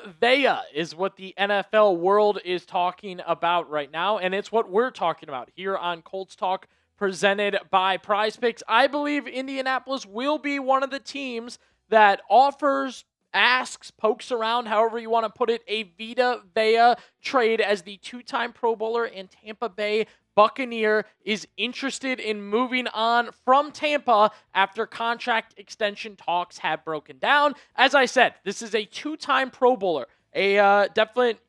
Vita Vea is what the NFL world is talking about right now, and it's what we're talking about here on Colts Talk, presented by Prize Picks. I believe Indianapolis will be one of the teams that offers, asks, pokes around, however you want to put it, a Vita Vea trade as the two-time Pro Bowler and Tampa Bay Buccaneer is interested in moving on from Tampa after contract extension talks have broken down. As I said, this is a two-time Pro Bowler, a definite,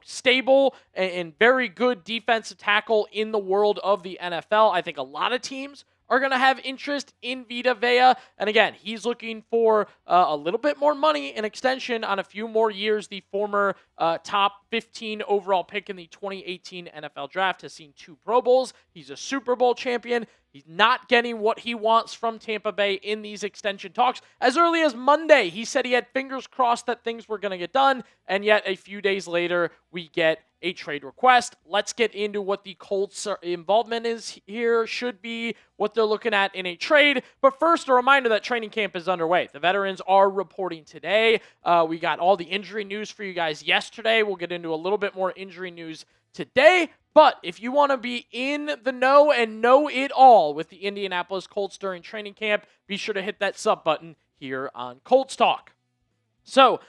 stable and very good defensive tackle in the world of the NFL. I think a lot of teams are going to have interest in Vita Vea. And again, he's looking for a little bit more money, an extension on a few more years. The former top 15 overall pick in the 2018 NFL draft has seen 2 Pro Bowls. He's a Super Bowl champion. He's not getting what he wants from Tampa Bay in these extension talks. As early as Monday, he said he had fingers crossed that things were going to get done, and yet a few days later, we get a trade request. Let's get into what the Colts' involvement is here, should be, what they're looking at in a trade. But first, a reminder that training camp is underway. The veterans are reporting today. We got all the injury news for you guys yesterday. We'll get into a little bit more injury news today. But if you want to be in the know and know it all with the Indianapolis Colts during training camp, be sure to hit that sub button here on Colts Talk. So,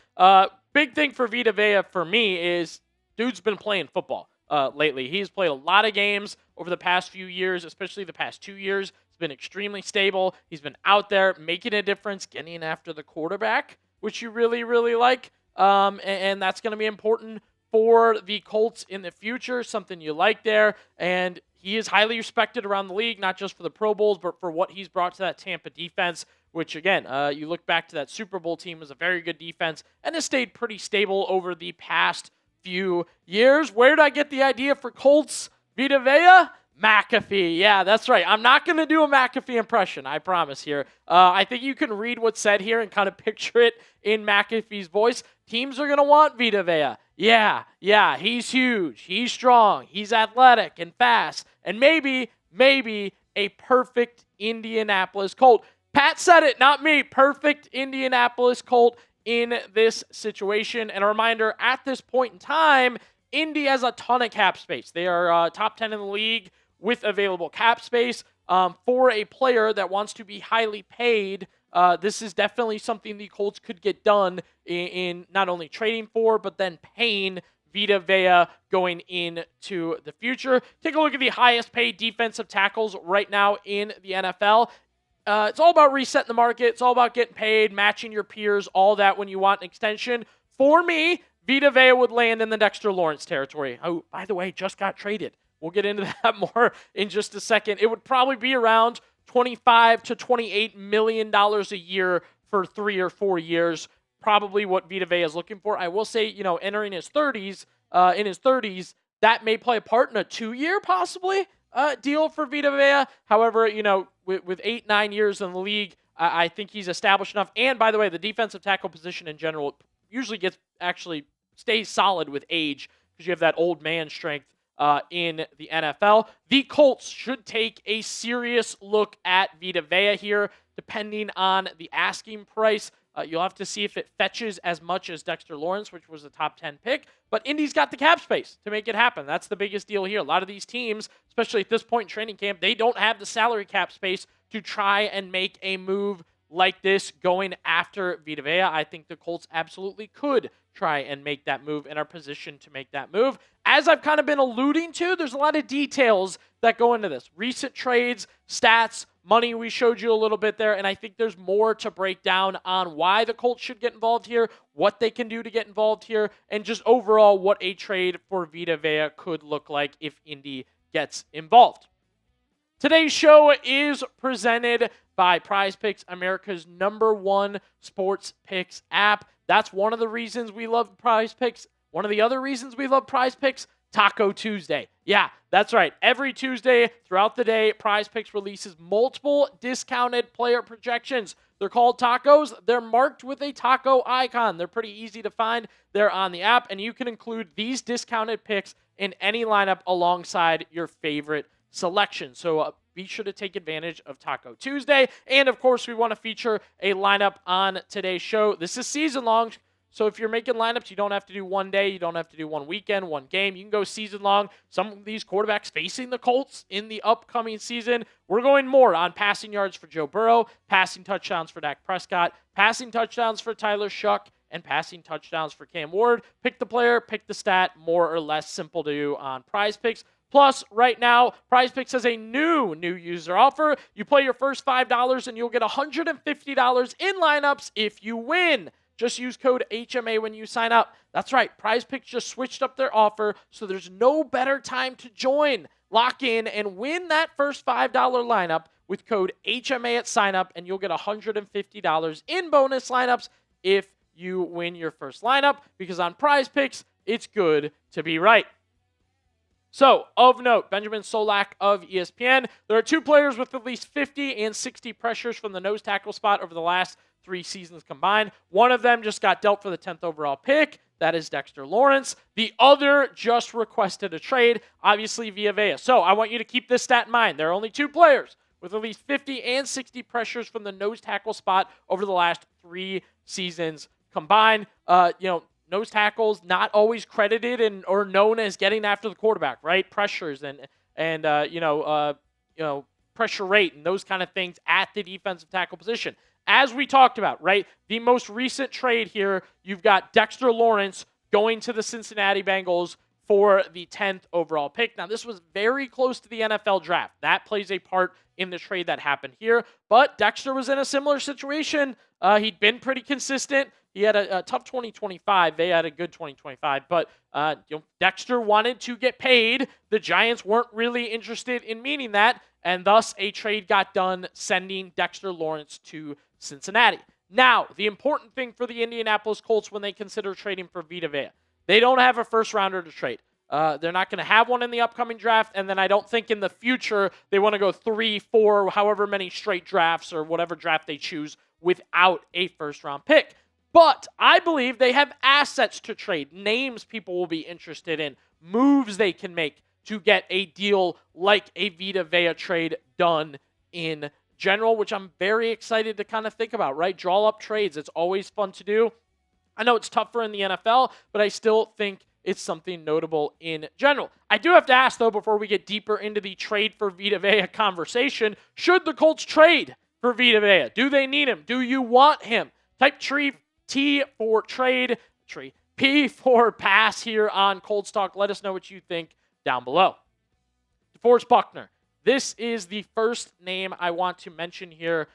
big thing for Vita Vea for me is dude's been playing football lately. He's played a lot of games over the past few years, especially the past 2 years. He's been extremely stable. He's been out there making a difference, getting after the quarterback, which you really, really like. And that's going to be important for the Colts in the future, something you like there. And he is highly respected around the league, not just for the Pro Bowls, but for what he's brought to that Tampa defense, which, again, you look back to that Super Bowl team, was a very good defense and has stayed pretty stable over the past few years. Where did I get the idea for Colts Vita Vea? McAfee. Yeah, that's right. I'm not going to do a McAfee impression, I promise here. I think you can read what's said here and kind of picture it in McAfee's voice. Teams are going to want Vita Vea. Yeah, he's huge. He's strong. He's athletic and fast. And maybe a perfect Indianapolis Colt. Pat said it, not me. Perfect Indianapolis Colt in this situation. And a reminder, at this point in time, Indy has a ton of cap space. They are top 10 in the league with available cap space. For a player that wants to be highly paid, this is definitely something the Colts could get done in not only trading for, but then paying Vita Vea going into the future. Take a look at the highest paid defensive tackles right now in the NFL. It's all about resetting the market. It's all about getting paid, matching your peers, all that when you want an extension. For me, Vita Vea would land in the Dexter Lawrence territory, who, by the way, just got traded. We'll get into that more in just a second. It would probably be around $25 to $28 million a year for 3 or 4 years, probably what Vita Vea is looking for. I will say, entering his 30s, that may play a part in a 2-year possibly deal for Vita Vea. However, with 8-9 years in the league, I think he's established enough. And by the way, the defensive tackle position in general usually stays solid with age because you have that old man strength in the NFL. The Colts should take a serious look at Vita Vea here, depending on the asking price. You'll have to see if it fetches as much as Dexter Lawrence, which was a top 10 pick. But Indy's got the cap space to make it happen. That's the biggest deal here. A lot of these teams, especially at this point in training camp, they don't have the salary cap space to try and make a move like this going after Vita Vea. I think the Colts absolutely could try and make that move and are positioned to make that move. As I've kind of been alluding to, there's a lot of details that go into this. Recent trades, stats, money, we showed you a little bit there, and I think there's more to break down on why the Colts should get involved here, what they can do to get involved here, and just overall what a trade for Vita Vea could look like if Indy gets involved. Today's show is presented by Prize Picks, America's #1 sports picks app. That's one of the reasons we love Prize Picks. One of the other reasons we love Prize Picks, Taco Tuesday. Yeah, that's right. Every Tuesday throughout the day, Prize Picks releases multiple discounted player projections. They're called tacos. They're marked with a taco icon. They're pretty easy to find. They're on the app, and you can include these discounted picks in any lineup alongside your favorite selection. So be sure to take advantage of Taco Tuesday. And, of course, we want to feature a lineup on today's show. This is season long, So if you're making lineups, you don't have to do one day, you don't have to do one weekend, one game. You can go season long. Some of these quarterbacks facing the Colts in the upcoming season, we're going more on passing yards for Joe Burrow, passing touchdowns for Dak Prescott, passing touchdowns for Tyler Shuck, and passing touchdowns for Cam Ward. Pick the player, pick the stat, more or less simple to do on Prize Picks. Plus, right now, Prize Picks has a new user offer. You play your first $5 and you'll get $150 in lineups if you win. Just use code HMA when you sign up. That's right, Prize Picks just switched up their offer, so there's no better time to join. Lock in and win that first $5 lineup with code HMA at sign up, and you'll get $150 in bonus lineups if you win your first lineup, because on Prize Picks, it's good to be right. So, of note, Benjamin Solak of ESPN. There are two players with at least 50 and 60 pressures from the nose tackle spot over the last 3 seasons combined. One of them just got dealt for the 10th overall pick. That is Dexter Lawrence. The other just requested a trade, obviously Vita Vea. So, I want you to keep this stat in mind. There are only two players with at least 50 and 60 pressures from the nose tackle spot over the last 3 seasons combined. Nose tackles not always credited or known as getting after the quarterback, right? Pressures and pressure rate and those kind of things at the defensive tackle position. As we talked about, right? The most recent trade here, you've got Dexter Lawrence going to the Cincinnati Bengals for the 10th overall pick. Now, this was very close to the NFL draft. That plays a part in the trade that happened here. But Dexter was in a similar situation. He'd been pretty consistent. He had a tough 2025. They had a good 2025. But Dexter wanted to get paid. The Giants weren't really interested in meaning that. And thus, a trade got done sending Dexter Lawrence to Cincinnati. Now, the important thing for the Indianapolis Colts when they consider trading for Vita Vea, they don't have a first-rounder to trade. They're not going to have one in the upcoming draft, and then I don't think in the future they want to go 3, 4, however many straight drafts or whatever draft they choose without a first-round pick. But I believe they have assets to trade, names people will be interested in, moves they can make to get a deal like a Vita Vea trade done in general, which I'm very excited to kind of think about, right? Draw up trades. It's always fun to do. I know it's tougher in the NFL, but I still think it's something notable in general. I do have to ask, though, before we get deeper into the trade for Vita Vea conversation, should the Colts trade for Vita Vea? Do they need him? Do you want him? Type T for trade, P for pass here on Colts Talk. Let us know what you think down below. DeForest Bucker. This is the first name I want to mention here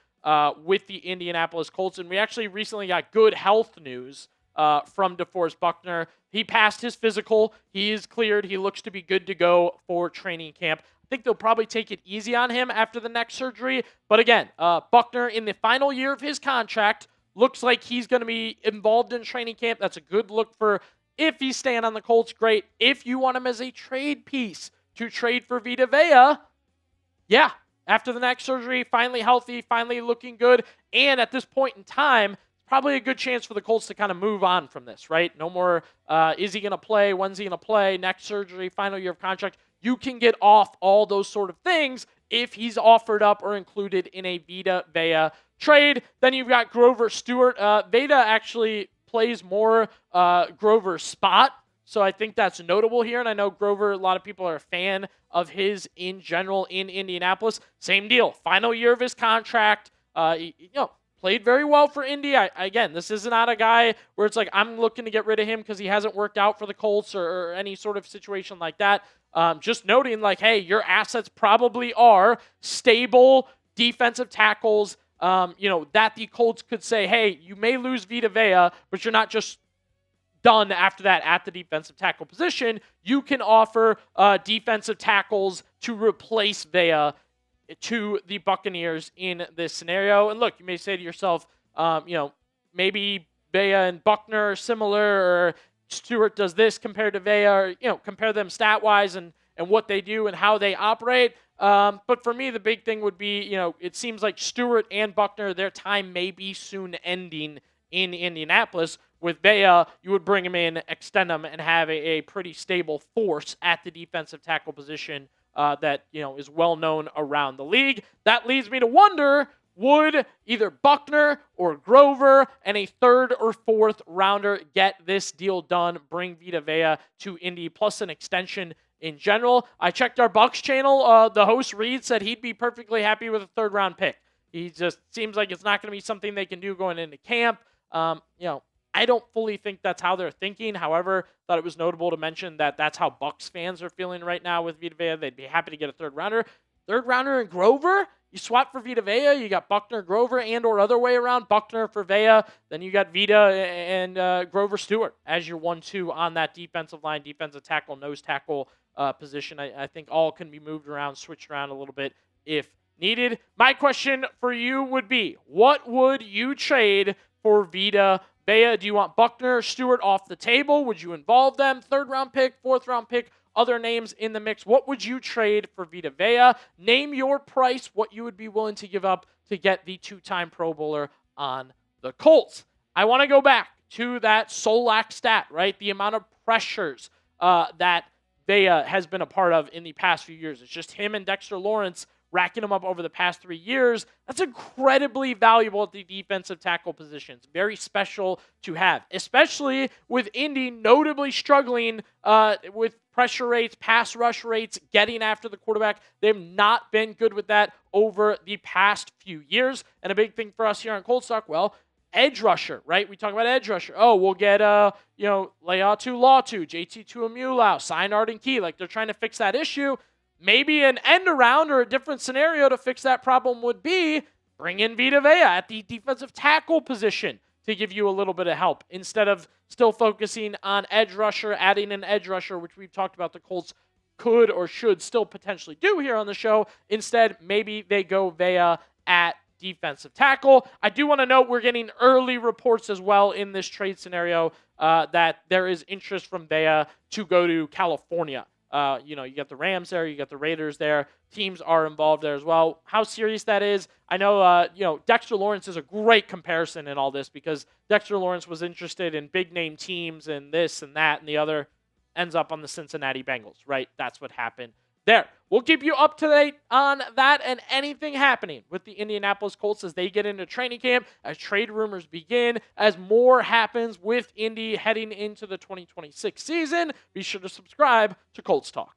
with the Indianapolis Colts, and we actually recently got good health news from DeForest Bucker. He passed his physical. He is cleared. He looks to be good to go for training camp. I think they'll probably take it easy on him after the neck surgery. But again, Buckner in the final year of his contract looks like he's going to be involved in training camp. That's a good look for if he's staying on the Colts. Great. If you want him as a trade piece to trade for Vita Vea, yeah, after the neck surgery, finally healthy, finally looking good. And at this point in time, probably a good chance for the Colts to kind of move on from this, right? No more, is he going to play? When's he going to play? Neck surgery, final year of contract. You can get off all those sort of things if he's offered up or included in a Vita Vea trade. Then you've got Grover Stewart. Vita actually plays more Grover's spot, so I think that's notable here. And I know Grover, a lot of people are a fan of his in general in Indianapolis. Same deal. Final year of his contract. Played very well for Indy. Again, this is not a guy where it's like I'm looking to get rid of him because he hasn't worked out for the Colts or any sort of situation like that. Just noting, like, hey, your assets probably are stable defensive tackles, that the Colts could say, hey, you may lose Vita Vea, but you're not just done after that at the defensive tackle position. You can offer defensive tackles to replace Vea to the Buccaneers in this scenario. And look, you may say to yourself, maybe Vea and Buckner are similar, or Stewart does this compared to Vea, or, compare them stat-wise and what they do and how they operate. But for me, the big thing would be, it seems like Stewart and Buckner, their time may be soon ending in Indianapolis. With Vea, you would bring him in, extend him, and have a pretty stable force at the defensive tackle position that is well known around the league. That leads me to wonder, Would either Buckner or Grover and a third or fourth rounder get this deal done, bring Vita Vea to Indy, plus an extension in general? I checked our Bucs channel. The host, Reed, said he'd be perfectly happy with a third-round pick. He just seems like it's not going to be something they can do going into camp. I don't fully think that's how they're thinking. However, thought it was notable to mention that that's how Bucs fans are feeling right now with Vita Vea. They'd be happy to get a third-rounder. Third-rounder and Grover? You swap for Vita Vea, you got Buckner, Grover, and or other way around, Buckner for Vea. Then you got Vita and Grover Stewart as your 1-2 on that defensive line, defensive tackle, nose tackle position. I think all can be moved around, switched around a little bit if needed. My question for you would be, what would you trade for Vita Vea? Do you want Buckner, Stewart off the table? Would you involve them? Third-round pick, fourth-round pick? Other names in the mix. What would you trade for Vita Vea? Name your price, what you would be willing to give up to get the two-time Pro Bowler on the Colts. I want to go back to that Solak stat, right? The amount of pressures that Vea has been a part of in the past few years. It's just him and Dexter Lawrence racking them up over the past 3 years. That's incredibly valuable at the defensive tackle positions. Very special to have, especially with Indy notably struggling with pressure rates, pass rush rates, getting after the quarterback. They've not been good with that over the past few years. And a big thing for us here on Colts Talk, well, edge rusher, right? We talk about edge rusher. Oh, we'll get, Leatu Latu, JT Tuimulau, Synard and Key. Like, they're trying to fix that issue. Maybe an end around or a different scenario to fix that problem would be bring in Vita Vea at the defensive tackle position to give you a little bit of help instead of still focusing on edge rusher, adding an edge rusher, which we've talked about the Colts could or should still potentially do here on the show. Instead, maybe they go Vea at defensive tackle. I do want to note we're getting early reports as well in this trade scenario that there is interest from Vea to go to California. You got the Rams there, you got the Raiders there. Teams are involved there as well. How serious that is, I know, Dexter Lawrence is a great comparison in all this because Dexter Lawrence was interested in big-name teams and this and that and the other, ends up on the Cincinnati Bengals, right? That's what happened there. We'll keep you up to date on that and anything happening with the Indianapolis Colts as they get into training camp, as trade rumors begin, as more happens with Indy heading into the 2026 season. Be sure to subscribe to Colts Talk.